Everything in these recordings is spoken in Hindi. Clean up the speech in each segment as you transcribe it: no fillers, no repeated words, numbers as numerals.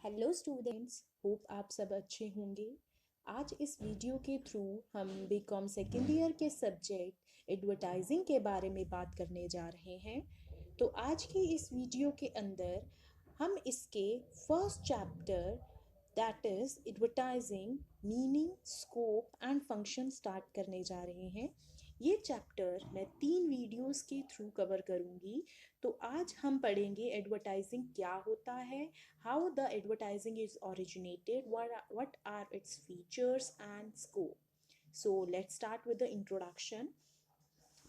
हेलो स्टूडेंट्स, होप आप सब अच्छे होंगे। आज इस वीडियो के थ्रू हम बीकॉम सेकेंड ईयर के सब्जेक्ट एडवर्टाइजिंग के बारे में बात करने जा रहे हैं। तो आज की इस वीडियो के अंदर हम इसके first chapter that is advertising meaning, scope and function start करने जा रहे हैं। ये चैप्टर मैं 3 वीडियोस के थ्रू कवर करूँगी। तो आज हम पढ़ेंगे एडवर्टाइजिंग क्या होता है, how the advertising is originated, what are its features and scope. So let's start with the introduction.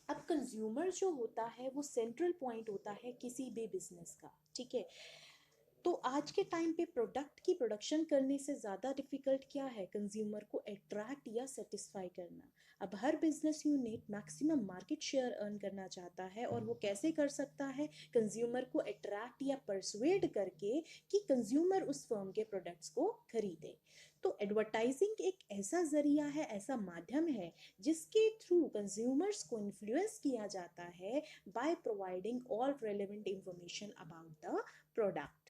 अब कंज्यूमर जो होता है वो सेंट्रल पॉइंट होता है किसी भी बिजनेस का, ठीक है। तो आज के टाइम पे प्रोडक्ट की प्रोडक्शन करने से ज़्यादा डिफिकल्ट क्या है, कंज्यूमर को अट्रैक्ट या सेटिस्फाई करना। अब हर business unit maximum market share earn करना चाहता है, और वो कैसे कर सकता है, कंज्यूमर को अट्रैक्ट या परसुएड करके कि कंज्यूमर उस फर्म के प्रोडक्ट्स को खरीदे। तो एडवर्टाइजिंग एक ऐसा जरिया है, ऐसा माध्यम है जिसके थ्रू कंज्यूमर्स को इन्फ्लुएंस किया जाता है by providing all relevant information about the product.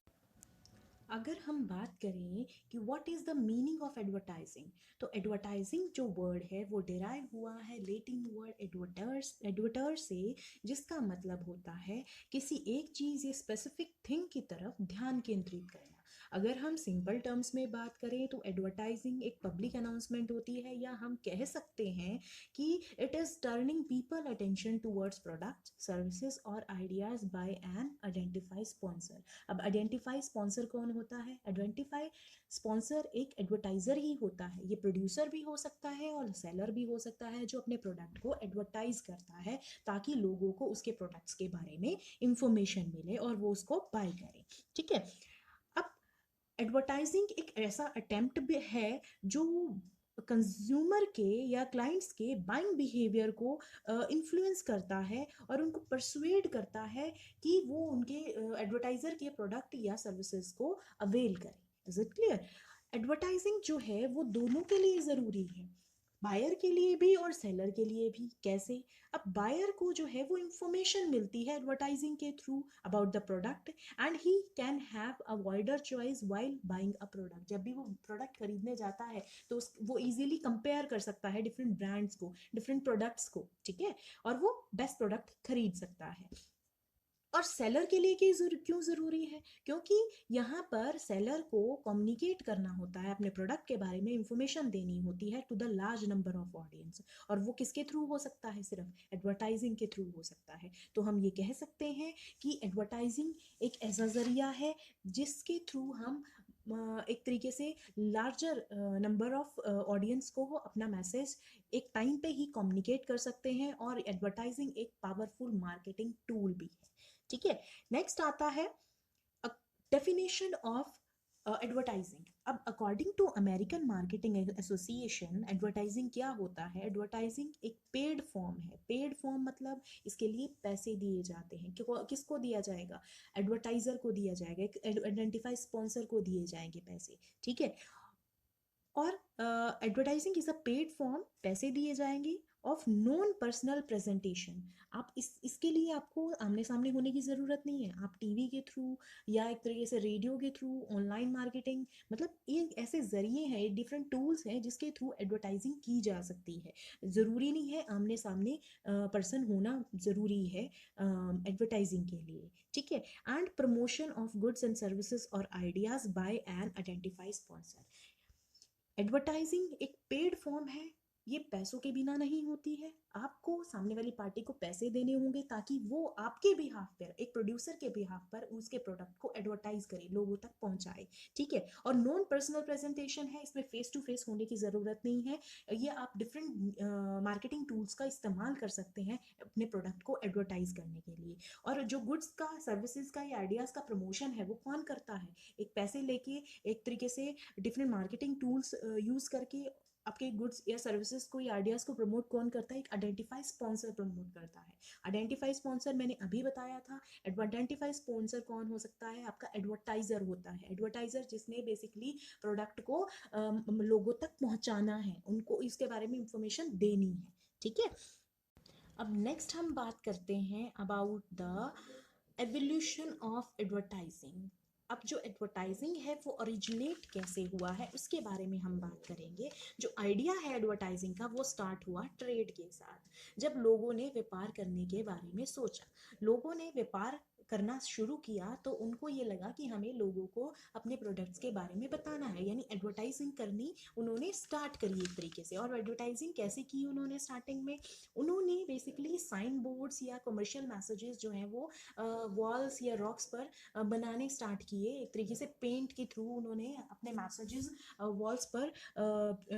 अगर हम बात करें कि what is the meaning of advertising, तो एडवर्टाइजिंग जो वर्ड है वो डिराइव हुआ है लेटिन वर्ड एडवर्टर से, जिसका मतलब होता है किसी एक चीज़ या स्पेसिफिक थिंग की तरफ ध्यान केंद्रित करना। अगर हम सिंपल टर्म्स में बात करें तो एडवर्टाइजिंग एक पब्लिक अनाउंसमेंट होती है, या हम कह सकते हैं कि it is turning people attention towards products, services और ideas by an identify sponsor. अब आइडेंटिफाई स्पॉन्सर कौन होता है? आइडेंटिफाई स्पॉन्सर एक एडवर्टाइजर ही होता है। ये प्रोड्यूसर भी हो सकता है और सेलर भी हो सकता है, जो अपने प्रोडक्ट को एडवर्टाइज करता है ताकि लोगों को उसके प्रोडक्ट्स के बारे में इंफॉर्मेशन मिले और वो उसको बाय करें, ठीक है। अब एडवर्टाइजिंग एक ऐसा अटेम्प्ट भी है जो कंज्यूमर के या क्लाइंट्स के बाइंग बिहेवियर को इन्फ्लुएंस करता है और उनको परसुएड करता है कि वो उनके एडवर्टाइजर के प्रोडक्ट या सर्विसेज को अवेल करें। Is it clear? एडवर्टाइजिंग जो है वो दोनों के लिए ज़रूरी है, बायर के लिए भी और सेलर के लिए भी। कैसे? अब बायर को जो है वो इंफॉर्मेशन मिलती है एडवर्टाइजिंग के through about the product, and he can have a wider choice while buying a product. जब भी वो प्रोडक्ट खरीदने जाता है तो वो इजीली कंपेयर कर सकता है डिफरेंट ब्रांड्स को, डिफरेंट प्रोडक्ट्स को, ठीक है, और वो बेस्ट प्रोडक्ट खरीद सकता है। और सेलर के लिए क्यों ज़रूरी है? क्योंकि यहाँ पर सेलर को कम्युनिकेट करना होता है, अपने प्रोडक्ट के बारे में इंफॉर्मेशन देनी होती है to the large number of audience. और वो किसके थ्रू हो सकता है? सिर्फ एडवर्टाइजिंग के थ्रू हो सकता है। तो हम ये कह सकते हैं कि एडवर्टाइजिंग एक ऐसा ज़रिया है जिसके थ्रू हम एक तरीके से लार्जर नंबर ऑफ ऑडियंस को वो अपना मैसेज एक टाइम पे ही कम्युनिकेट कर सकते हैं। और एडवर्टाइजिंग एक पावरफुल मार्केटिंग टूल भी है, ठीक है। नेक्स्ट आता है डेफिनेशन ऑफ एडवर्टाइजिंग। अब according to American marketing association, advertising क्या होता है? एडवर्टाइजिंग एक पेड फॉर्म है। पेड फॉर्म मतलब इसके लिए पैसे दिए जाते हैं। किसको दिया जाएगा? एडवर्टाइजर को दिया जाएगा, एक आइडेंटिफाई स्पॉन्सर को दिए जाएंगे पैसे, ठीक है। और advertising is a paid form, पैसे दिए जाएंगे, ऑफ नॉन पर्सनल प्रेजेंटेशन। आप इसके लिए आपको आमने सामने होने की ज़रूरत नहीं है। आप टीवी के थ्रू या एक तरीके से रेडियो के थ्रू, ऑनलाइन मार्केटिंग, मतलब ये ऐसे ज़रिए हैं, डिफरेंट टूल्स हैं जिसके थ्रू एडवर्टाइजिंग की जा सकती है। ज़रूरी नहीं है आमने सामने पर्सन होना ज़रूरी है एडवर्टाइजिंग के लिए, ठीक है। And promotion of goods and services और ideas by an identify sponsor. Advertising एक पेड फॉर्म है, ये पैसों के बिना नहीं होती है। आपको सामने वाली पार्टी को पैसे देने होंगे ताकि वो आपके बिहाफ पर, एक प्रोड्यूसर के बिहाफ पर उसके प्रोडक्ट को एडवर्टाइज करे, लोगों तक पहुंचाए, ठीक है। और नॉन पर्सनल प्रेजेंटेशन है, इसमें फेस टू फेस होने की ज़रूरत नहीं है। ये आप डिफरेंट मार्केटिंग टूल्स का इस्तेमाल कर सकते हैं अपने प्रोडक्ट को एडवर्टाइज करने के लिए। और जो गुड्स का, सर्विसेज का या आइडियाज़ का प्रमोशन है वो कौन करता है? एक पैसे लेके, एक तरीके से डिफरेंट मार्केटिंग टूल्स यूज़ करके आपके गुड्स या सर्विसेज को या आइडियाज़ को प्रमोट कौन करता है? एक आइडेंटिफाई स्पॉन्सर प्रमोट करता है। आइडेंटिफाई स्पॉन्सर मैंने अभी बताया था। आइडेंटिफाई स्पॉन्सर कौन हो सकता है? आपका एडवर्टाइजर होता है। एडवर्टाइजर जिसने बेसिकली प्रोडक्ट को लोगों तक पहुंचाना है, उनको इसके बारे में इंफॉर्मेशन देनी है, ठीक है। अब नेक्स्ट हम बात करते हैं about the evolution of advertising. अब जो एडवर्टाइजिंग है वो ओरिजिनेट कैसे हुआ है उसके बारे में हम बात करेंगे। जो आइडिया है एडवर्टाइजिंग का वो स्टार्ट हुआ ट्रेड के साथ। जब लोगों ने व्यापार करने के बारे में सोचा, लोगों ने व्यापार करना शुरू किया तो उनको ये लगा कि हमें लोगों को अपने प्रोडक्ट्स के बारे में बताना है, यानी एडवर्टाइजिंग करनी उन्होंने स्टार्ट करी एक तरीके से। और एडवर्टाइजिंग कैसे की उन्होंने स्टार्टिंग में, उन्होंने बेसिकली साइन बोर्ड्स या कमर्शियल मैसेजेस जो हैं वो वॉल्स या रॉक्स पर बनाने स्टार्ट किए। एक तरीके से पेंट के थ्रू उन्होंने अपने मैसेजेस वॉल्स पर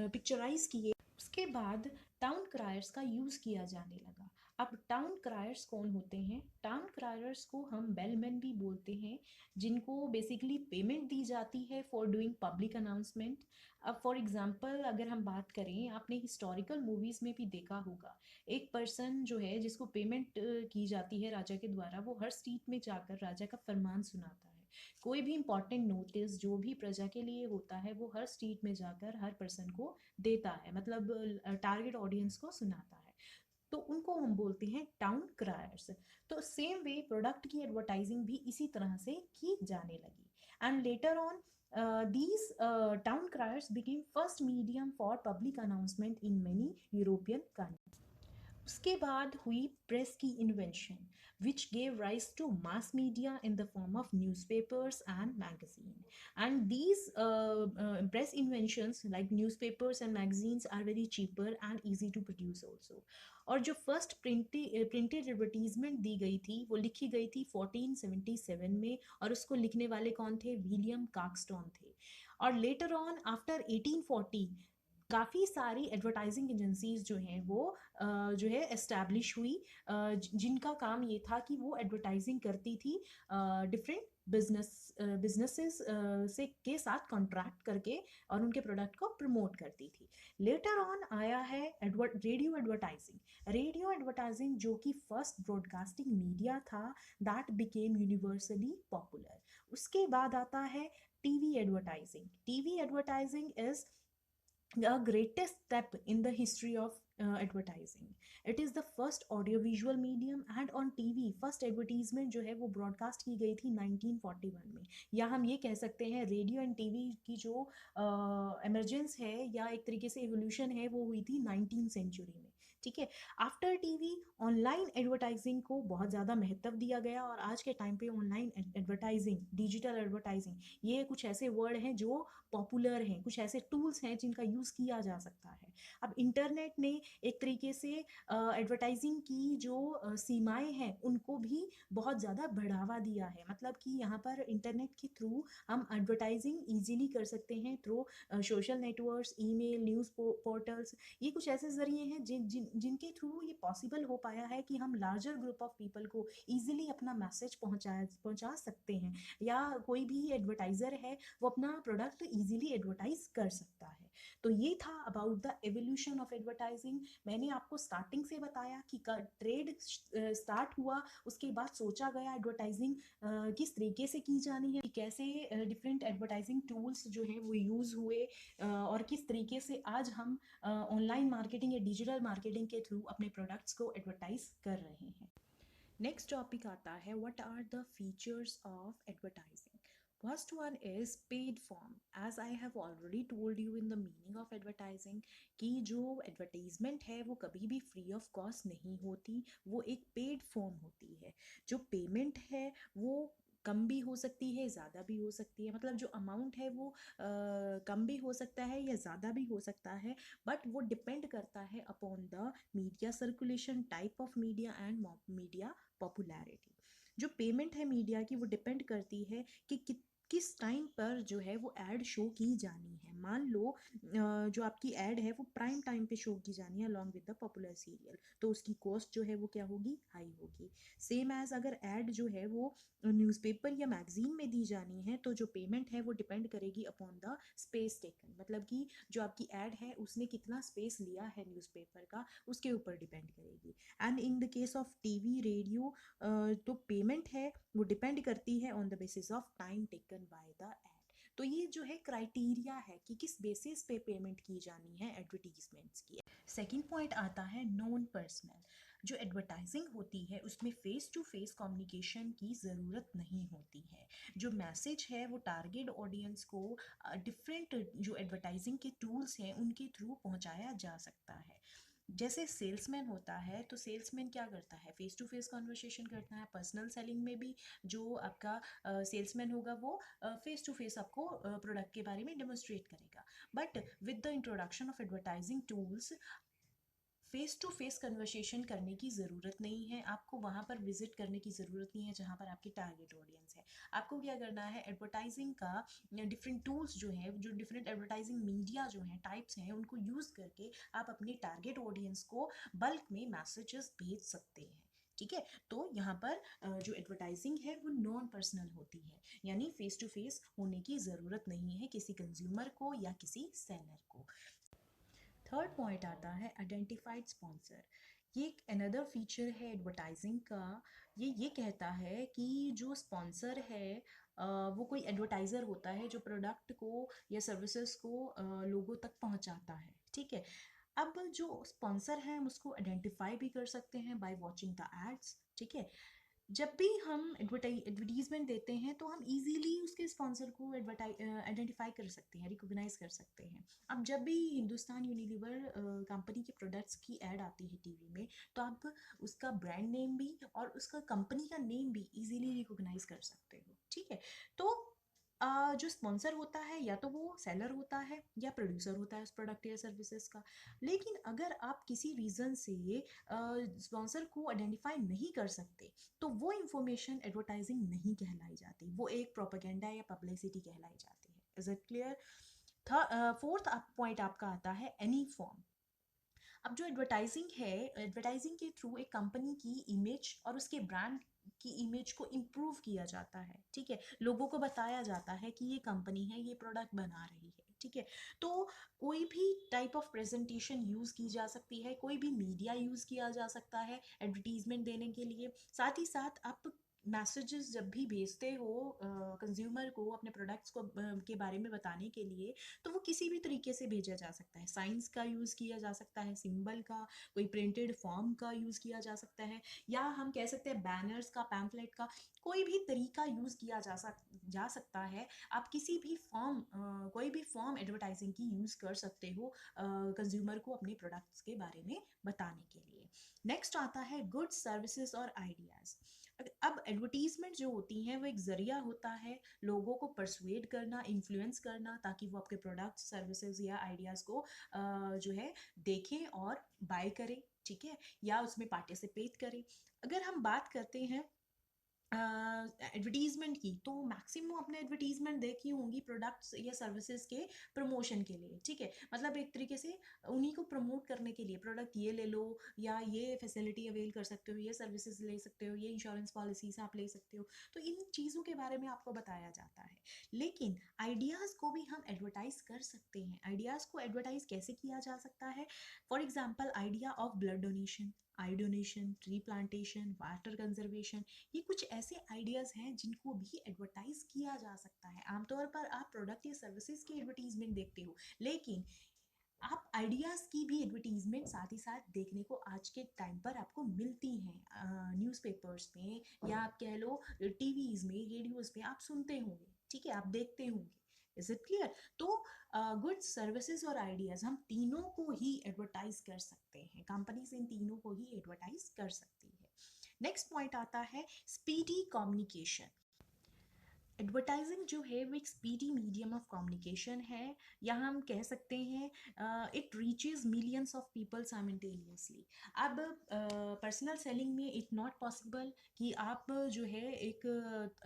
पिक्चराइज किए। उसके बाद टाउन क्रायर्स का यूज़ किया जाने लगा। अब टाउन क्रायर्स कौन होते हैं? टाउन क्रायर्स को हम बेलमैन भी बोलते हैं, जिनको बेसिकली पेमेंट दी जाती है फॉर डूइंग पब्लिक अनाउंसमेंट। अब फॉर एग्जांपल अगर हम बात करें, आपने हिस्टोरिकल मूवीज़ में भी देखा होगा, एक पर्सन जो है जिसको पेमेंट की जाती है राजा के द्वारा, वो हर स्ट्रीट में जाकर राजा का फरमान सुनाता है। कोई भी इंपॉर्टेंट नोटिस जो भी प्रजा के लिए होता है वो हर स्ट्रीट में जाकर हर पर्सन को देता है, मतलब टारगेट ऑडियंस को सुनाता है। तो उनको हम बोलते हैं टाउन क्रायर्स। तो सेम वे प्रोडक्ट की एडवर्टाइजिंग भी इसी तरह से की जाने लगी। And later on these town criers became first medium for public announcement in many European countries. उसके बाद हुई प्रेस की invention, which gave rise to mass media in the form of newspapers and magazine. And these press inventions like newspapers and magazines are very cheaper and easy to produce also. और जो फर्स्ट प्रिंटेड एडवर्टीजमेंट दी गई थी वो लिखी गई थी 1477 में, और उसको लिखने वाले कौन थे? विलियम कार्कस्टोन थे। और लेटर ऑन आफ्टर 1840 काफ़ी सारी एडवर्टाइजिंग एजेंसीज जो हैं वो जो है एस्टैब्लिश हुई, जिनका काम ये था कि वो एडवर्टाइजिंग करती थी डिफरेंट बिजनेसेस से के साथ कॉन्ट्रैक्ट करके, और उनके प्रोडक्ट को प्रमोट करती थी। लेटर ऑन आया है रेडियो एडवर्टाइजिंग। रेडियो एडवर्टाइजिंग जो कि फर्स्ट ब्रॉडकास्टिंग मीडिया था, दैट बिकेम यूनिवर्सली पॉपुलर। उसके बाद आता है TV advertising. TV advertising is the greatest step in the history of advertising. It is the first audiovisual medium, and on TV first advertisement जो है वो ब्रॉडकास्ट की गई थी 1941 में। या हम ये कह सकते हैं रेडियो एंड टीवी की जो एमरजेंस है या एक तरीके से एवोल्यूशन है वो हुई थी 19वीं सेंचुरी में। ठीक है। आफ्टर टीवी ऑनलाइन एडवर्टाइजिंग को बहुत ज़्यादा महत्व दिया गया, और आज के टाइम पे ऑनलाइन एडवर्टाइजिंग, डिजिटल एडवर्टाइजिंग, ये कुछ ऐसे वर्ड हैं जो पॉपुलर हैं, कुछ ऐसे टूल्स हैं जिनका यूज़ किया जा सकता है। अब इंटरनेट ने एक तरीके से एडवर्टाइजिंग की जो सीमाएं हैं उनको भी बहुत ज़्यादा बढ़ावा दिया है। मतलब कि यहाँ पर इंटरनेट के थ्रू हम एडवर्टाइजिंग ईजिली कर सकते हैं through social networks, email, news portals. ये कुछ ऐसे ज़रिए हैं जिनके थ्रू ये पॉसिबल हो पाया है कि हम लार्जर ग्रुप ऑफ पीपल को ईजिली अपना मैसेज पहुँचा सकते हैं, या कोई भी एडवर्टाइज़र है वो अपना प्रोडक्ट ईजिली एडवर्टाइज कर सकता है। तो ये था about the evolution of advertising. मैंने आपको स्टार्टिंग से बताया कि ट्रेड स्टार्ट हुआ, उसके बाद सोचा गया एडवर्टाइजिंग किस तरीके से की जानी है, कैसे डिफरेंट एडवर्टाइजिंग टूल्स जो हैं वो यूज़ हुए, और किस तरीके से आज हम ऑनलाइन मार्केटिंग या डिजिटल मार्केटिंग के थ्रू अपने प्रोडक्ट्स को एडवर्टाइज कर रहे हैं। नेक्स्ट टॉपिक आता है what are the features of advertising. First one is paid form. As I have already told you in the meaning of advertising कि जो एडवर्टीजमेंट है वो कभी भी फ्री ऑफ कॉस्ट नहीं होती, वो एक पेड फॉर्म होती है। जो पेमेंट है वो कम भी हो सकती है, ज़्यादा भी हो सकती है, मतलब जो अमाउंट है वो कम भी हो सकता है या ज़्यादा भी हो सकता है, बट वो डिपेंड करता है upon the media circulation, type of media and media popularity. जो पेमेंट है मीडिया की वो डिपेंड करती है कि किस टाइम पर जो है वो ऐड शो की जानी है। मान लो जो आपकी ऐड है वो प्राइम टाइम पे शो की जानी है along with the popular serial, तो उसकी कॉस्ट जो है वो क्या होगी? हाई होगी। सेम एज अगर ऐड जो है वो न्यूज़पेपर या मैगजीन में दी जानी है, तो जो पेमेंट है वो डिपेंड करेगी अपॉन द स्पेस टेकन, मतलब कि जो आपकी ऐड है उसने कितना स्पेस लिया है न्यूज़पेपर का, उसके ऊपर डिपेंड करेगी। And in the case of TV, radio, तो पेमेंट है वो डिपेंड करती है on the basis of time taken by the ad. तो ये जो है क्राइटेरिया है कि किस बेसिस पे पेमेंट की जानी है एडवर्टीजमेंट्स की। सेकंड पॉइंट आता है नॉन पर्सनल। जो एडवर्टाइजिंग होती है उसमें फेस टू फेस कम्युनिकेशन की ज़रूरत नहीं होती है। जो मैसेज है वो टारगेट ऑडियंस को डिफरेंट जो एडवर्टाइजिंग के टूल्स हैं उनके थ्रू पहुंचाया जा सकता है। जैसे सेल्समैन होता है तो सेल्समैन क्या करता है, फेस टू फेस कॉन्वर्सेशन करता है। पर्सनल सेलिंग में भी जो आपका सेल्समैन होगा वो फेस टू फेस आपको प्रोडक्ट के बारे में डेमोस्ट्रेट करेगा। But with the introduction of advertising tools face to face conversation करने की ज़रूरत नहीं है, आपको वहाँ पर विजिट करने की ज़रूरत नहीं है जहाँ पर आपकी टारगेट ऑडियंस है। आपको क्या करना है, एडवर्टाइजिंग का डिफरेंट टूल्स जो है, जो डिफरेंट एडवर्टाइजिंग मीडिया जो हैं, टाइप्स हैं, उनको यूज़ करके आप अपनी टारगेट ऑडियंस को बल्क में मैसेजेस भेज सकते हैं। ठीक है, तो यहाँ पर जो एडवर्टाइजिंग है वो नॉन पर्सनल होती है, यानी फेस टू फेस होने की ज़रूरत नहीं है किसी कंज्यूमर को या किसी सेलर को। थर्ड पॉइंट आता है आइडेंटिफाइड स्पॉन्सर। ये एक अनदर फीचर है एडवर्टाइजिंग का। ये कहता है कि जो स्पॉन्सर है वो कोई एडवर्टाइज़र होता है जो प्रोडक्ट को या सर्विसेज को लोगों तक पहुंचाता है। ठीक है, अब जो स्पॉन्सर है हम उसको आइडेंटिफाई भी कर सकते हैं बाय वॉचिंग द एड्स। ठीक है, जब भी हम एडवर्टीजमेंट देते हैं तो हम इजीली उसके स्पॉन्सर को आइडेंटिफाई कर सकते हैं, रिकॉग्नाइज कर सकते हैं। अब जब भी हिंदुस्तान यूनिलीवर कंपनी के प्रोडक्ट्स की ऐड आती है टीवी में, तो आप उसका ब्रांड नेम भी और उसका कंपनी का नेम भी इजीली रिकॉग्नाइज कर सकते हो। ठीक है, तो जो स्पॉन्सर होता है या तो वो सेलर होता है या प्रोड्यूसर होता है उस प्रोडक्ट या सर्विसेज का। लेकिन अगर आप किसी रीज़न से स्पॉन्सर को आइडेंटिफाई नहीं कर सकते तो वो इंफॉर्मेशन एडवर्टाइजिंग नहीं कहलाई जाती, वो एक प्रोपेगेंडा या पब्लिसिटी कहलाई जाती है। Is it clear? Fourth point आपका आता है एनी फॉर्म। अब जो एडवर्टाइजिंग है, एडवर्टाइजिंग के थ्रू एक कंपनी की इमेज और उसके ब्रांड की इमेज को इम्प्रूव किया जाता है। ठीक है, लोगों को बताया जाता है कि ये कंपनी है, ये प्रोडक्ट बना रही है। ठीक है, तो कोई भी टाइप ऑफ प्रेजेंटेशन यूज़ की जा सकती है, कोई भी मीडिया यूज़ किया जा सकता है एडवर्टीजमेंट देने के लिए। साथ ही साथ आप मैसेजेस जब भी भेजते हो कंज्यूमर को अपने प्रोडक्ट्स को के बारे में बताने के लिए, तो वो किसी भी तरीके से भेजा जा सकता है। साइंस का यूज़ किया जा सकता है, सिंबल का, कोई प्रिंटेड फॉर्म का यूज़ किया जा सकता है, या हम कह सकते हैं बैनर्स का, पैम्फलेट का, कोई भी तरीका यूज़ किया जा सकता है। आप किसी भी फॉर्म कोई भी फॉर्म एडवर्टाइजिंग की यूज़ कर सकते हो कंज्यूमर को अपने प्रोडक्ट्स के बारे में बताने के लिए। नेक्स्ट आता है गुड्स, सर्विसेज और आइडियाज़। अब एडवर्टीजमेंट जो होती हैं वो एक ज़रिया होता है लोगों को परसुएड करना, इन्फ्लुएंस करना, ताकि वो आपके प्रोडक्ट्स, सर्विसेज या आइडियाज़ को जो है देखें और बाय करें। ठीक है, या उसमें पार्टिसिपेट करें। अगर हम बात करते हैं एडवर्टीजमेंट की, तो मैक्सिमम अपने एडवर्टीजमेंट देखी होंगी प्रोडक्ट्स या सर्विसेज के प्रमोशन के लिए। ठीक है, मतलब एक तरीके से उन्हीं को प्रमोट करने के लिए, प्रोडक्ट ये ले लो, या ये फैसिलिटी अवेल कर सकते हो, ये सर्विसेज ले सकते हो, ये इंश्योरेंस पॉलिसीज आप ले सकते हो। तो इन चीज़ों के बारे में आपको बताया जाता है। लेकिन आइडियाज़ को भी हम एडवर्टाइज कर सकते हैं। आइडियाज़ को एडवर्टाइज कैसे किया जा सकता है? For example, idea of blood donation, I donation, tree plantation, water conservation, ये कुछ ऐसे आइडियाज़ हैं जिनको भी एडवर्टाइज किया जा सकता है। आमतौर पर आप प्रोडक्ट या सर्विसेज की एडवर्टीजमेंट देखते हो, लेकिन आप आइडियाज़ की भी एडवर्टीजमेंट साथ ही साथ देखने को आज के टाइम पर आपको मिलती हैं न्यूज़पेपर्स में, या आप कह लो टीवीज़ में, रेडियोज़ में आप सुनते होंगे। ठीक है, आप देखते होंगे। Is it clear? तो गुड्स, सर्विसेज और आइडियाज़, हम तीनों को ही एडवर्टाइज कर सकते हैं। कंपनीज इन तीनों को ही एडवर्टाइज कर सकती है। नेक्स्ट पॉइंट आता है स्पीडी कम्युनिकेशन। एडवर्टाइजिंग जो है वो एक स्पीडी मीडियम ऑफ कम्युनिकेशन है, या हम कह सकते हैं it reaches millions of people simultaneously. अब पर्सनल सेलिंग में इट नॉट पॉसिबल कि आप जो है एक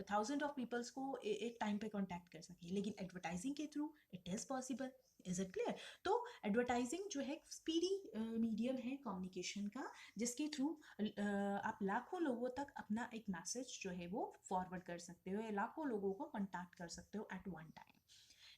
1000 ऑफ पीपल्स को एक टाइम पे कांटेक्ट कर सकें, लेकिन एडवर्टाइजिंग के through it is possible. Is it clear? तो एडवर्टाइजिंग जो है स्पीडी मीडियम है कम्युनिकेशन का, जिसके थ्रू आप लाखों लोगों तक अपना एक मैसेज जो है वो फॉरवर्ड कर सकते हो, या लाखों लोगों को कॉन्टैक्ट कर सकते हो at one time.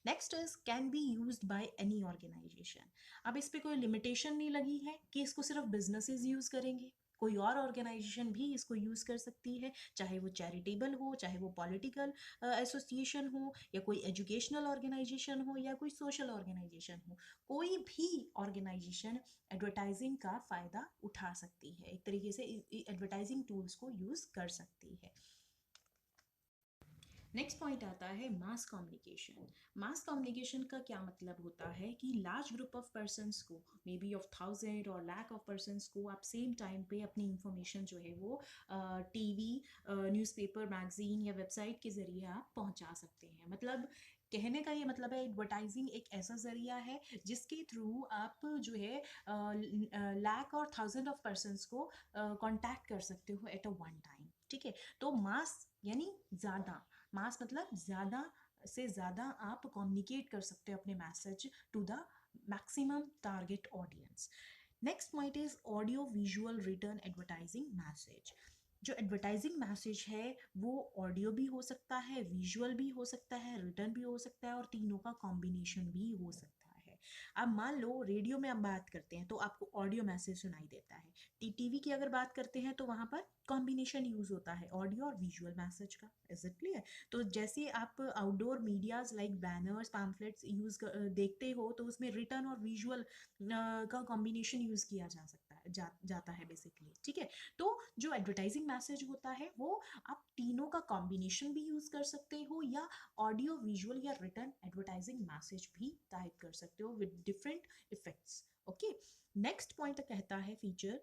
Next is can be used by any organisation. अब इस पे कोई लिमिटेशन नहीं लगी है कि इसको सिर्फ बिजनेसेस यूज करेंगे। कोई और ऑर्गेनाइजेशन भी इसको यूज़ कर सकती है, चाहे वो चैरिटेबल हो, चाहे वो पॉलिटिकल एसोसिएशन हो, या कोई एजुकेशनल ऑर्गेनाइजेशन हो, या कोई सोशल ऑर्गेनाइजेशन हो। कोई भी ऑर्गेनाइजेशन एडवर्टाइजिंग का फ़ायदा उठा सकती है, एक तरीके से एडवर्टाइजिंग टूल्स को यूज़ कर सकती है। नेक्स्ट पॉइंट आता है मास कम्युनिकेशन। मास कम्युनिकेशन का क्या मतलब होता है कि लार्ज ग्रुप ऑफ पर्सन्स को, मे बी ऑफ 1000 और लाख ऑफ पर्सन्स को आप सेम टाइम पे अपनी इंफॉर्मेशन जो है वो टीवी, न्यूज़पेपर, मैगजीन या वेबसाइट के ज़रिए आप पहुंचा सकते हैं। मतलब कहने का ये मतलब है एडवर्टाइजिंग एक ऐसा ज़रिया है जिसके थ्रू आप जो है लाख और 1000 ऑफ पर्सन्स को कांटेक्ट कर सकते हो एट अ वन टाइम। ठीक है, तो मास यानी ज़्यादा, मास मतलब ज़्यादा से ज़्यादा आप कम्युनिकेट कर सकते हो अपने message to the maximum target audience. Next point is audio visual return advertising message. जो एडवर्टाइजिंग मैसेज है वो ऑडियो भी हो सकता है, विजुअल भी हो सकता है, रिटर्न भी हो सकता है, और तीनों का कॉम्बिनेशन भी हो सकता है। अब मान लो रेडियो में हम बात करते हैं तो आपको ऑडियो मैसेज सुनाई देता है, टीवी की अगर बात करते हैं तो वहाँ पर कॉम्बिनेशन यूज होता है ऑडियो और विजुअल मैसेज का। Is it clear? तो जैसे आप outdoor medias like banners, pamphlets use देखते हो तो उसमें रिटर्न और विजुअल का कॉम्बिनेशन यूज किया जा सकता है, जाता है बेसिकली। ठीक है, तो जो एडवर्टाइजिंग मैसेज होता है वो आप तीनों का कॉम्बिनेशन भी यूज कर सकते हो, या ऑडियो, विजुअल या रिटर्न एडवर्टाइजिंग मैसेज भी टाइप कर सकते हो with different effects. Okay, next point कहता है feature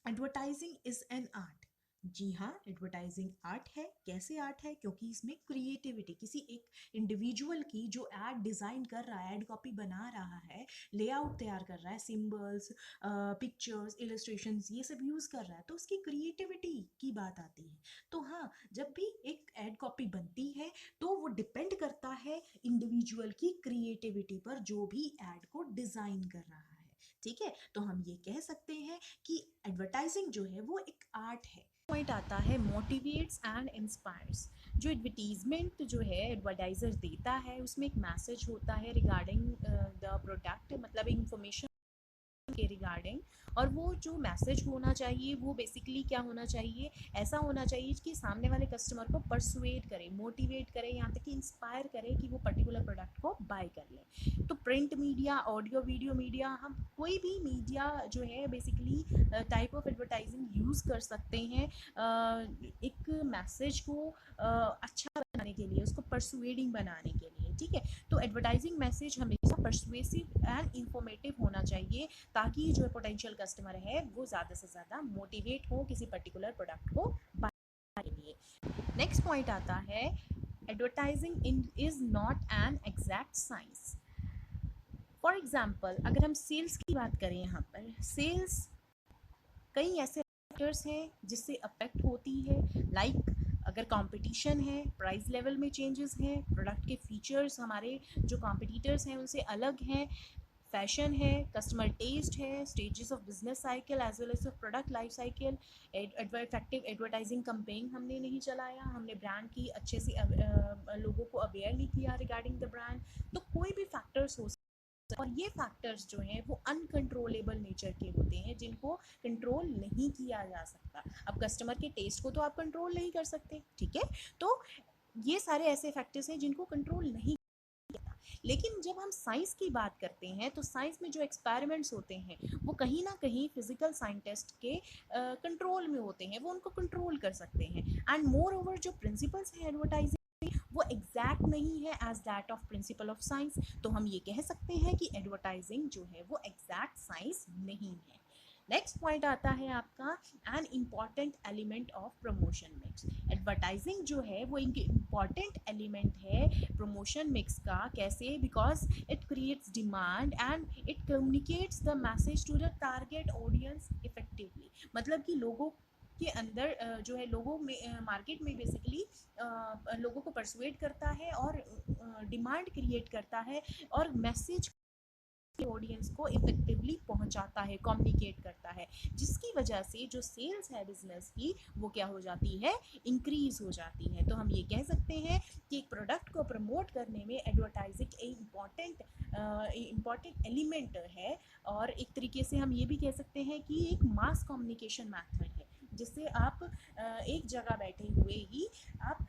advertising is an art. जी हाँ, एडवर्टाइजिंग आर्ट है। कैसे आर्ट है? क्योंकि इसमें क्रिएटिविटी, किसी एक इंडिविजुअल की जो एड डिजाइन कर रहा है, एड कॉपी बना रहा है, लेआउट तैयार कर रहा है, सिंबल्स, पिक्चर्स, इलस्ट्रेशंस, ये सब यूज कर रहा है, तो उसकी क्रिएटिविटी की बात आती है। तो हाँ, जब भी एक एड कॉपी बनती है तो वो डिपेंड करता है इंडिविजुअल की क्रिएटिविटी पर, जो भी एड को डिजाइन कर रहा है। ठीक है, तो हम ये कह सकते हैं कि एडवर्टाइजिंग जो है वो एक आर्ट है। पॉइंट आता है मोटिवेट्स एंड इंस्पायर्स। जो एडवर्टीजमेंट जो है एडवर्टाइजर देता है उसमें एक मैसेज होता है रिगार्डिंग द प्रोडक्ट, मतलब इंफॉर्मेशन के रिगार्डिंग, और वो जो मैसेज होना चाहिए वो बेसिकली क्या होना चाहिए, ऐसा होना चाहिए कि सामने वाले कस्टमर को परसुएट करे, मोटिवेट करे, यहाँ तक कि इंस्पायर करे कि वो पर्टिकुलर प्रोडक्ट को बाय कर ले। तो print media, audio video media, हम कोई भी मीडिया जो है basically type of advertising use कर सकते हैं एक मैसेज को अच्छा बनाने के लिए, उसको परसुएडिंग बनाने के लिए। ठीक है, तो एडवर्टाइजिंग मैसेज हमेशा परसुएसिव एंड इंफॉर्मेटिव होना चाहिए, ताकि जो पोटेंशियल कस्टमर है वो ज़्यादा से ज़्यादा मोटिवेट हो किसी पर्टिकुलर प्रोडक्ट को बाय के लिए। नेक्स्ट पॉइंट आता है advertising is not an exact science. For example, अगर हम सेल्स की बात करें, यहाँ पर सेल्स कई ऐसे फैक्टर्स हैं जिससे अफेक्ट होती है, लाइक अगर कंपटीशन है, प्राइस लेवल में चेंजेस हैं, प्रोडक्ट के फीचर्स हमारे जो कॉम्पिटिटर्स हैं उनसे अलग हैं, फैशन है, कस्टमर टेस्ट है, stages of business cycle as well as product life cycle, effective advertising campaign हमने नहीं चलाया, हमने ब्रांड की अच्छे से लोगों को अवेयर नहीं किया रिगार्डिंग द ब्रांड। तो कोई भी फैक्टर्स हो, और ये फैक्टर्स जो हैं वो अनकंट्रोलेबल नेचर के होते हैं जिनको कंट्रोल नहीं किया जा सकता। अब कस्टमर के टेस्ट को तो आप कंट्रोल नहीं कर सकते, ठीक है, तो ये सारे ऐसे फैक्टर्स हैं जिनको कंट्रोल नहीं। लेकिन जब हम साइंस की बात करते हैं तो साइंस में जो एक्सपेरिमेंट्स होते हैं वो कहीं ना कहीं फिजिकल साइंटिस्ट के कंट्रोल में होते हैं, वो उनको कंट्रोल कर सकते हैं। एंड मोर ओवर जो प्रिंसिपल्स हैं एडवर्टाइजिंग वो एग्जैक्ट नहीं है as that of principle of science. तो हम ये कह सकते हैं कि एडवर्टाइजिंग जो है वो एग्जैक्ट साइंस नहीं है। नेक्स्ट पॉइंट आता है आपका an important element of promotion mix. Advertising जो है वो एक इम्पॉर्टेंट एलिमेंट है प्रमोशन मिक्स का। कैसे? Because it creates demand and it communicates the message to the target audience effectively. मतलब कि लोगों के अंदर जो है लोगों में मार्केट में बेसिकली लोगों को परसुएट करता है और डिमांड क्रिएट करता है और मैसेज ऑडियंस को इफेक्टिवली पहुंचाता है, कम्युनिकेट करता है, जिसकी वजह से जो सेल्स है बिजनेस की वो क्या हो जाती है, इंक्रीज हो जाती है। तो हम ये कह सकते हैं कि एक प्रोडक्ट को प्रमोट करने में एडवर्टाइजिंग एक इम्पॉर्टेंट एलिमेंट है, और एक तरीके से हम ये भी कह सकते हैं कि एक मास कम्युनिकेशन मैथड है, जिससे आप एक जगह बैठे हुए ही आप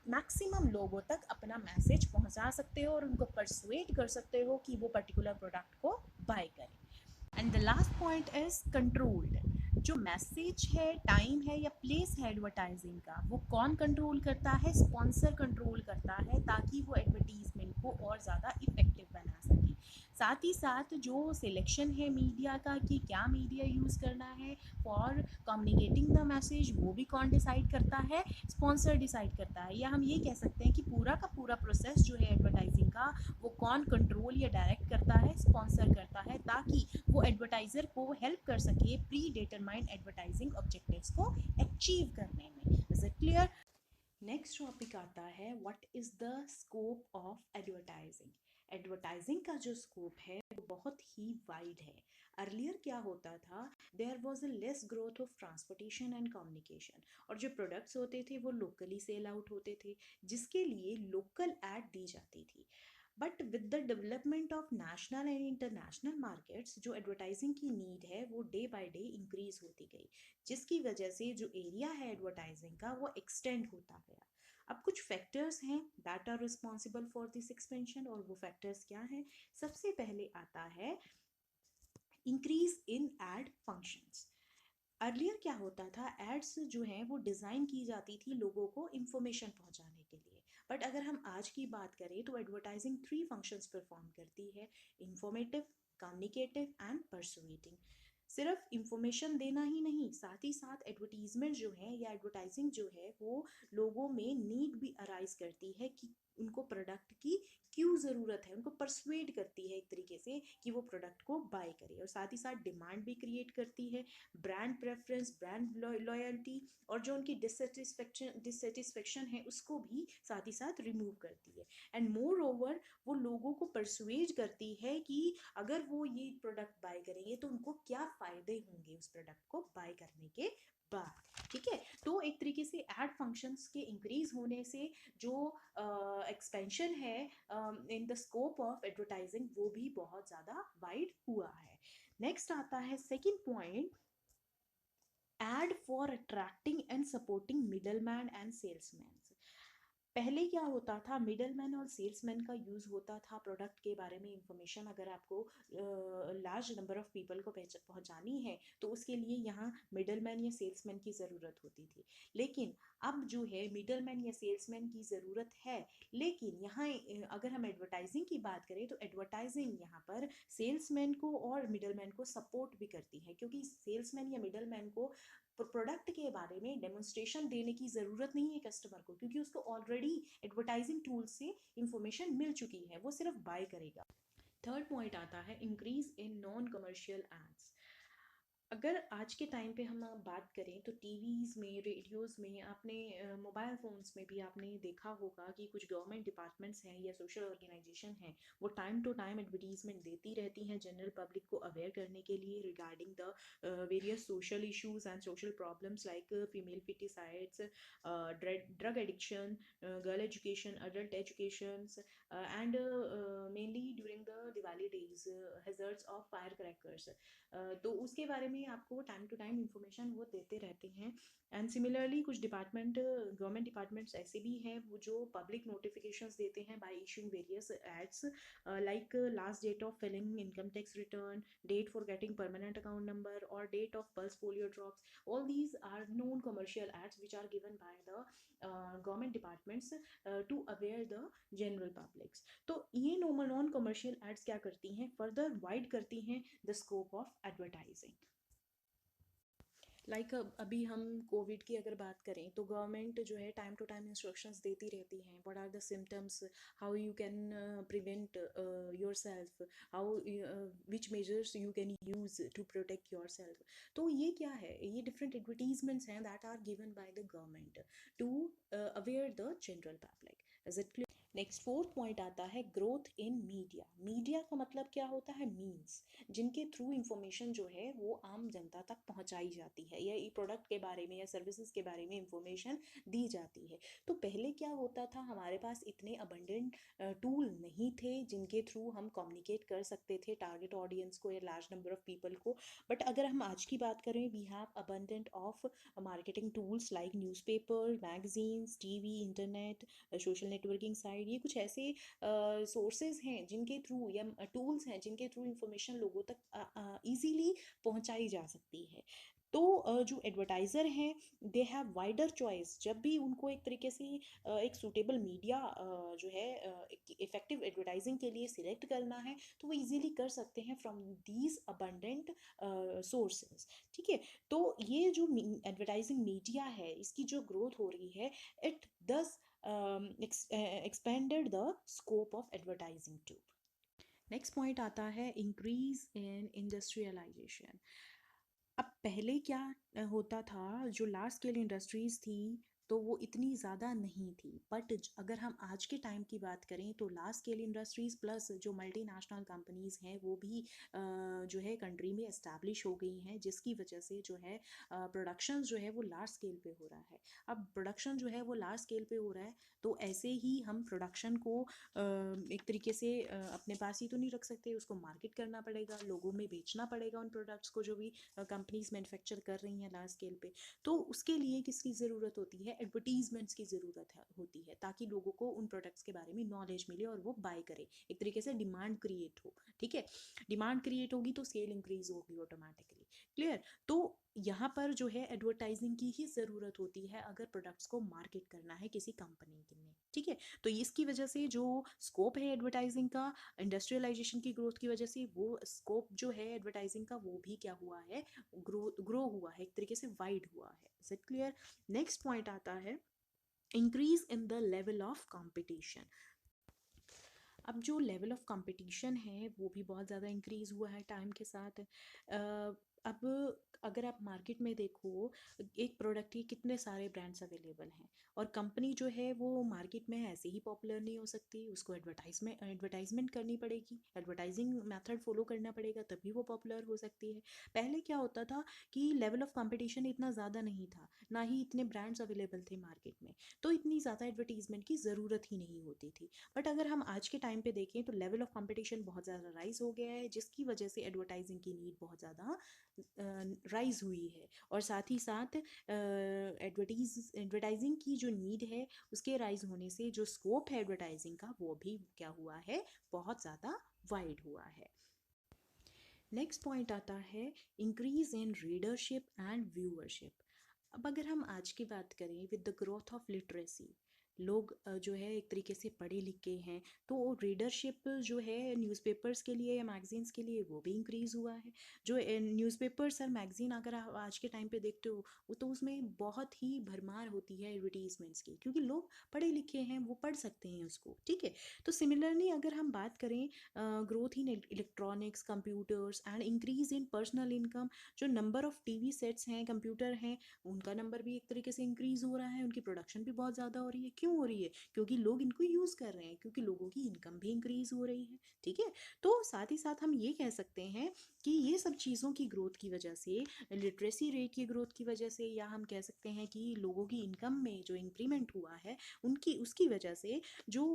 मैक्सिमम लोगों तक अपना मैसेज पहुंचा सकते हो और उनको परसुएट कर सकते हो कि वो पर्टिकुलर प्रोडक्ट को बाय करें। And the last point is controlled. जो मैसेज है, टाइम है या प्लेस है एडवर्टाइजिंग का, वो कौन कंट्रोल करता है, स्पॉन्सर कंट्रोल करता है, ताकि वो एडवर्टीजमेंट को और ज़्यादा इफेक्टिव बना सके। साथ ही साथ जो सिलेक्शन है मीडिया का कि क्या मीडिया यूज़ करना है फॉर कम्युनिकेटिंग द मैसेज, वो भी कौन डिसाइड करता है, स्पॉन्सर डिसाइड करता है। या हम ये कह सकते हैं कि पूरा का पूरा प्रोसेस जो है एडवर्टाइजिंग का, वो कौन कंट्रोल या डायरेक्ट करता है, स्पॉन्सर करता है, ताकि वो एडवर्टाइज़र को हेल्प कर सके प्री डिटरमाइंड एडवर्टाइजिंग ऑब्जेक्टिव्स को अचीव करने में। Is it clear? Next topic आता है what is the scope of advertising. Advertising का जो स्कोप है वो बहुत ही वाइड है। अर्लियर क्या होता था, there was a less growth of transportation and communication, और जो प्रोडक्ट्स होते थे वो लोकली सेल आउट होते थे, जिसके लिए लोकल एड दी जाती थी। But with the development of national and international markets, जो एडवर्टाइजिंग की नीड है वो डे बाय डे इंक्रीज होती गई, जिसकी वजह से जो एरिया है एडवर्टाइजिंग का वो एक्सटेंड होता गया। अब कुछ फैक्टर्स हैं that are responsible for this expansion, और वो फैक्टर्स क्या हैं? सबसे पहले आता है increase in ad functions. Earlier क्या होता था, एड्स जो हैं वो डिज़ाइन की जाती थी लोगों को इंफॉर्मेशन पहुंचाने के लिए। बट अगर हम आज की बात करें तो एडवर्टाइजिंग थ्री फंक्शंस परफॉर्म करती है: इंफॉर्मेटिव, कम्युनिकेटिव एंड परसुएटिंग। सिर्फ इंफॉर्मेशन देना ही नहीं, साथ ही साथ एडवर्टीजमेंट जो है या एडवर्टाइजिंग जो है वो लोगों में नीड भी अराइज करती है कि उनको प्रोडक्ट की क्यों ज़रूरत है, उनको परसुएड करती है एक तरीके से कि वो प्रोडक्ट को बाय करे, और साथ ही साथ डिमांड भी क्रिएट करती है, ब्रांड प्रेफरेंस, ब्रांड लॉयल्टी, और जो उनकी डिससेटिस्फेक्शन है उसको भी साथ ही साथ रिमूव करती है। एंड मोर ओवर वो लोगों को परसुएज करती है कि अगर वो ये प्रोडक्ट बाय करेंगे तो उनको क्या फ़ायदे होंगे उस प्रोडक्ट को बाय करने के बाद। ठीक है, तो एक तरीके से एड फंक्शंस के इंक्रीज होने से जो एक्सपेंशन है in the scope of advertising वो भी बहुत ज़्यादा वाइड हुआ है। नेक्स्ट आता है second point, ad for attracting and supporting middleman and salesman. पहले क्या होता था, मिडलमैन और सेल्समैन का यूज़ होता था प्रोडक्ट के बारे में इंफॉर्मेशन अगर आपको लार्ज नंबर ऑफ पीपल को पहुंचानी है तो उसके लिए यहाँ मिडलमैन या सेल्समैन की ज़रूरत होती थी। लेकिन अब जो है मिडलमैन या सेल्समैन की ज़रूरत है, लेकिन यहाँ अगर हम एडवर्टाइजिंग की बात करें तो एडवर्टाइजिंग यहाँ पर सेल्समैन को और मिडलमैन को सपोर्ट भी करती है, क्योंकि सेल्समैन या मिडलमैन को प्रोडक्ट के बारे में डेमोन्स्ट्रेशन देने की ज़रूरत नहीं है कस्टमर को, क्योंकि उसको ऑलरेडी एडवर्टाइजिंग टूल से इंफॉर्मेशन मिल चुकी है, वो सिर्फ बाय करेगा। थर्ड पॉइंट आता है increase in non commercial ads. अगर आज के टाइम पे हम बात करें तो टीवीज़ में, रेडियोज़ में, आपने मोबाइल फ़ोन्स में भी आपने देखा होगा कि कुछ गवर्नमेंट डिपार्टमेंट्स हैं या सोशल ऑर्गेनाइजेशन हैं, वो टाइम टू टाइम एडवर्टीजमेंट देती रहती हैं जनरल पब्लिक को अवेयर करने के लिए regarding the various social issues and social problems like female foeticides, drug addiction, girl education, adult education, and mainly during the Diwali days hazards of fire crackers. तो उसके बारे में आपको टाइम टू टाइम इंफॉर्मेशन वो देते रहते हैं। एंड सिमिलरली कुछ डिपार्टमेंट, गवर्नमेंट डिपार्टमेंट्स ऐसे भी हैं वो जो पब्लिक नोटिफिकेशंस देते हैं by issuing various ads like last date of filling income tax return, date for getting permanent account number, और date of pulse polio drops. All these are non commercial ads which are given by the government departments to aware the general publics. तो ये नॉन कमर्शियल एड्स क्या करती हैं, फर्दर वाइड करती हैं the scope of advertising. Like अभी हम कोविड की अगर बात करें तो गवर्नमेंट जो है टाइम टू टाइम इंस्ट्रक्शंस देती रहती हैं, what are the symptoms, how you can prevent yourself, how which measures you can use to protect yourself. तो ये क्या है, ये डिफरेंट एडवर्टीजमेंट्स हैं that are given by the government to aware the general public. Is it clear? Next fourth point आता है ग्रोथ इन मीडिया। मीडिया का मतलब क्या होता है? मीन्स जिनके थ्रू इंफॉर्मेशन जो है वो आम जनता तक पहुंचाई जाती है, या ई प्रोडक्ट के बारे में या सर्विसेज के बारे में इंफॉर्मेशन दी जाती है। तो पहले क्या होता था, हमारे पास इतने अबंडेंट टूल नहीं थे जिनके थ्रू हम कम्युनिकेट कर सकते थे टारगेट ऑडियंस को या लार्ज नंबर ऑफ पीपल को। बट अगर हम आज की बात करें, we have abundant of marketing tools like newspaper, magazines, TV, internet, social networking site. ये कुछ ऐसे सोर्सेज हैं जिनके थ्रू, या टूल्स हैं जिनके थ्रू इंफॉर्मेशन लोगों तक इजीली पहुंचाई जा सकती है। तो जो एडवर्टाइज़र हैं, दे हैव वाइडर चॉइस। जब भी उनको एक तरीके से एक सूटेबल मीडिया जो है इफेक्टिव एडवर्टाइजिंग के लिए सिलेक्ट करना है, तो वो इजीली कर सकते हैं फ्रॉम दीज अबंडेंट सोर्सेज। ठीक है, तो ये जो एडवर्टाइजिंग मीडिया है, इसकी जो ग्रोथ हो रही है, इट दस expanded the scope of advertising too. Next point आता है इंक्रीज इन इंडस्ट्रियलाइजेशन। अब पहले क्या होता था, जो लार्ज स्केल इंडस्ट्रीज थी तो वो इतनी ज़्यादा नहीं थी। बट अगर हम आज के टाइम की बात करें तो लार्ज स्केल इंडस्ट्रीज़ प्लस जो मल्टीनेशनल कंपनीज़ हैं वो भी जो है कंट्री में एस्टैब्लिश हो गई हैं, जिसकी वजह से जो है प्रोडक्शन जो है वो लार्ज स्केल पे हो रहा है। अब प्रोडक्शन जो है वो लार्ज स्केल पे हो रहा है, तो ऐसे ही हम प्रोडक्शन को एक तरीके से अपने पास ही तो नहीं रख सकते, उसको मार्केट करना पड़ेगा, लोगों में बेचना पड़ेगा उन प्रोडक्ट्स को जो भी कंपनीज मैन्युफैक्चर कर रही हैं लार्ज स्केल पे। तो उसके लिए किसकी ज़रूरत होती है? एडवर्टीजमेंट्स की ज़रूरत होती है, ताकि लोगों को उन प्रोडक्ट्स के बारे में नॉलेज मिले और वो बाय करे, एक तरीके से डिमांड क्रिएट हो। ठीक है, डिमांड क्रिएट होगी तो सेल इंक्रीज होगी ऑटोमेटिकली। क्लियर? तो यहाँ पर जो है एडवर्टाइजिंग की ही ज़रूरत होती है अगर प्रोडक्ट्स को मार्केट करना है किसी कंपनी के लिए। ठीक है, तो इसकी वजह से जो स्कोप है एडवर्टाइजिंग का, इंडस्ट्रियलाइजेशन की ग्रोथ की वजह से वो स्कोप जो है एडवर्टाइजिंग का वो भी क्या हुआ है, ग्रो हुआ है, एक तरीके से वाइड हुआ है। Is it clear? Next point आता है increase in the level of competition. अब जो लेवल ऑफ कंपटीशन है वो भी बहुत ज़्यादा इंक्रीज़ हुआ है टाइम के साथ। अब अगर आप मार्केट में देखो, एक प्रोडक्ट के कितने सारे ब्रांड्स अवेलेबल हैं, और कंपनी जो है वो मार्केट में ऐसे ही पॉपुलर नहीं हो सकती, उसको एडवर्टाइजमेंट करनी पड़ेगी, एडवर्टाइजिंग मेथड फॉलो करना पड़ेगा, तभी वो पॉपुलर हो सकती है। पहले क्या होता था कि लेवल ऑफ कंपटीशन इतना ज़्यादा नहीं था, ना ही इतने ब्रांड्स अवेलेबल थे मार्केट में, तो इतनी ज़्यादा एडवर्टीजमेंट की ज़रूरत ही नहीं होती थी। बट अगर हम आज के टाइम पे देखें तो लेवल ऑफ कंपटीशन बहुत ज़्यादा राइज हो गया है, जिसकी वजह से एडवर्टाइजिंग की नीड बहुत ज़्यादा राइज हुई है। और साथ ही साथ एडवर्टाइजिंग की जो नीड है उसके राइज होने से जो स्कोप है एडवर्टाइजिंग का वो भी क्या हुआ है, बहुत ज़्यादा वाइड हुआ है। नेक्स्ट पॉइंट आता है increase in readership and viewership. अब अगर हम आज की बात करें, with the growth of literacy, लोग जो है एक तरीके से पढ़े लिखे हैं, तो रीडरशिप जो है न्यूज़पेपर्स के लिए या मैगजीन्स के लिए वो भी इंक्रीज़ हुआ है। जो न्यूज़पेपर्स और मैगजीन अगर आप आज के टाइम पे देखते हो, वो तो उसमें बहुत ही भरमार होती है एडवर्टीजमेंट्स की, क्योंकि लोग पढ़े लिखे हैं, वो पढ़ सकते हैं उसको। ठीक है, तो सिमिलरली अगर हम बात करें growth in electronics, computers and increase in personal income, जो नंबर ऑफ टीवी सेट्स हैं, कंप्यूटर हैं, उनका नंबर भी एक तरीके से इंक्रीज हो रहा है, उनकी प्रोडक्शन भी बहुत ज़्यादा हो रही है। क्यों हो रही है? क्योंकि लोग इनको यूज़ कर रहे हैं, क्योंकि लोगों की इनकम भी इंक्रीज हो रही है। ठीक है, तो साथ ही साथ हम ये कह सकते हैं कि ये सब चीज़ों की ग्रोथ की वजह से, लिटरेसी रेट की ग्रोथ की वजह से, या हम कह सकते हैं कि लोगों की इनकम में जो इंक्रीमेंट हुआ है उनकी उसकी वजह से जो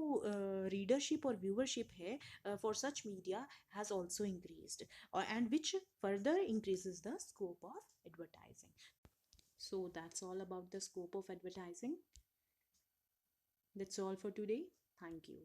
रीडरशिप और व्यूअरशिप है for such media has also increased, and which further increases the scope of advertising. So that's all about the scope of advertising. That's all for today. Thank you.